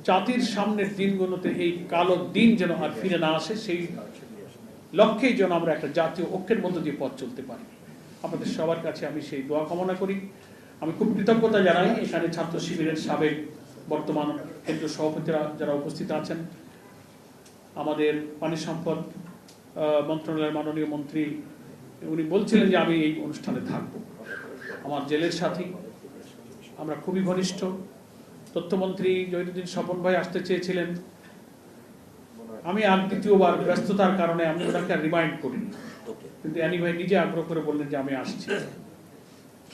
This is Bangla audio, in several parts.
জাতির সামনের দিনগুলোতে এই কালো দিন যেন আর ফিরে না আসে, সেই লক্ষ্যেই যেন আমরা একটা জাতীয় ঐক্যের মধ্য দিয়ে পথ চলতে পারি। আপনাদের সবার কাছে আমি সেই দোয়া কামনা করি। আমি খুব কৃতজ্ঞতা জানাই এখানে ছাত্র শিবিরের সাবেক বর্তমান কেন্দ্রীয় সভাপতিরা যারা উপস্থিত আছেন, আমাদের পানি সম্পদ মন্ত্রণালয়ের মাননীয় মন্ত্রী, উনি বলছিলেন যে আমি এই অনুষ্ঠানে থাকব, আমার জেলের সাথী, আমরা খুবই ঘনিষ্ঠ। তথ্যমন্ত্রী জহিরুদ্দিন স্বপন ভাই আসতে চেয়েছিলেন, আমি আর দ্বিতীয়বার ব্যস্ততার কারণে আমি ওনাকে রিমাইন্ড করিনি, কিন্তু অ্যানি ভাই নিজে আগ্রহ করে বললেন যে আমি আসছি।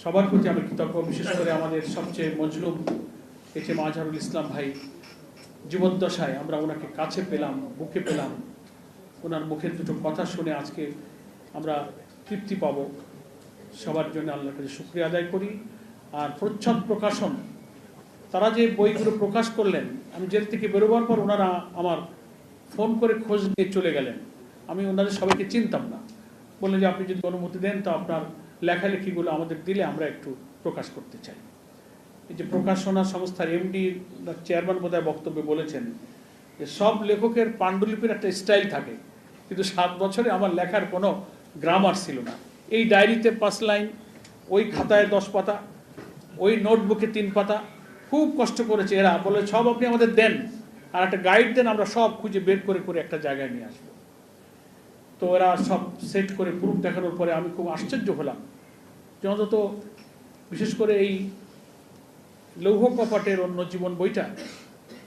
সবার প্রতি আমি কৃতজ্ঞ, বিশেষ করে আমাদের সবচেয়ে মজলুম এইচ.এম. আজহারুল ইসলাম ভাই, জীবদ্দশায় আমরা ওনাকে কাছে পেলাম, বুকে পেলাম, ওনার মুখের দুটো কথা শুনে আজকে আমরা তৃপ্তি পাব। সবার জন্য আল্লাহর কাছে শুকরিয়া আদায় করি। আর প্রচ্ছদ প্রকাশন, তারা যে বইগুলো প্রকাশ করলেন, আমি জেল থেকে বেরোবার পর ওনারা আমার ফোন করে খোঁজ নিয়ে চলে গেলেন। আমি ওনাদের সবাইকে চিনতাম না, বললেন যে আপনি যদি অনুমতি দেন তো আপনার লেখালেখিগুলো আমাদের দিলে আমরা একটু প্রকাশ করতে চাই। এই যে প্রকাশনা সংস্থার এমডি চেয়ারম্যান বোধহয় বক্তব্যে বলেছেন যে সব লেখকের পাণ্ডুলিপির একটা স্টাইল থাকে, কিন্তু 7 বছরে আমার লেখার কোনো গ্রামার ছিল না। এই ডায়েরিতে 5 লাইন, ওই খাতায় 10 পাতা, ওই নোটবুকে 3 পাতা, খুব কষ্ট করেছে এরা। বলে সব আপনি আমাদের দেন আর একটা গাইড দেন, আমরা সব খুঁজে বের করে করে একটা জায়গায় নিয়ে আসবো। তো এরা সব সেট করে প্রুফ দেখানোর পরে আমি খুব আশ্চর্য হলাম যে অন্তত বিশেষ করে এই লৌহ কপাটের অন্য জীবন বইটা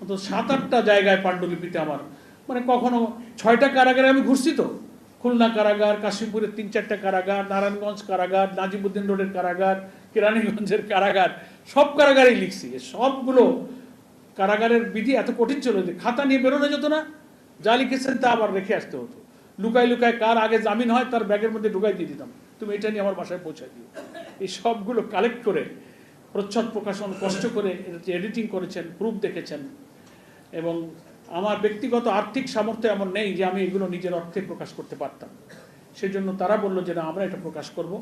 অন্তত 7-8টা জায়গায় পাণ্ডুলিপিতে আমার, মানে কখনো 6টা কারাগারে আমি ঘুরছি, তো খুলনা কারাগার, কাশিমপুরের 3-4টা কারাগার, নারায়ণগঞ্জ কারাগার, নাজিমুদ্দিন রোডের কারাগার, কেরানীগঞ্জের কারাগার, সব কারাগারেই লিখছি। সবগুলো কারাগারের বিধি এত কঠিন ছিল যে খাতা নিয়ে বেরোনো যেত না, যা লিখেছেন তা আবার রেখে আসতে হতো। লুকায় লুকায় কার আগে জামিন হয় তার ব্যাগের মধ্যে ঢুকাই দিয়ে দিতাম, তুমি এটা নিয়ে আমার বাসায় পৌঁছায় দিও। এই সবগুলো কালেক্ট করে প্রচ্ছদ প্রকাশন কষ্ট করে এডিটিং করেছেন, প্রুফ দেখেছেন। এবং আমার ব্যক্তিগত আর্থিক সামর্থ্য এমন নেই যে আমি এগুলো নিজের অর্থে প্রকাশ করতে পারতাম, সেজন্য তারা বলল যে না আমরা এটা প্রকাশ করব।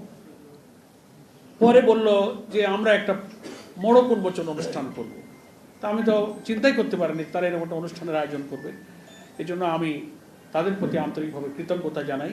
পরে বলল যে আমরা একটা মোড়ক উন্মোচন অনুষ্ঠান করব। তা আমি তো চিন্তাই করতে পারিনি তারা এরকম একটা অনুষ্ঠানের আয়োজন করবে। এই জন্য আমি তাদের প্রতি আন্তরিকভাবে কৃতজ্ঞতা জানাই।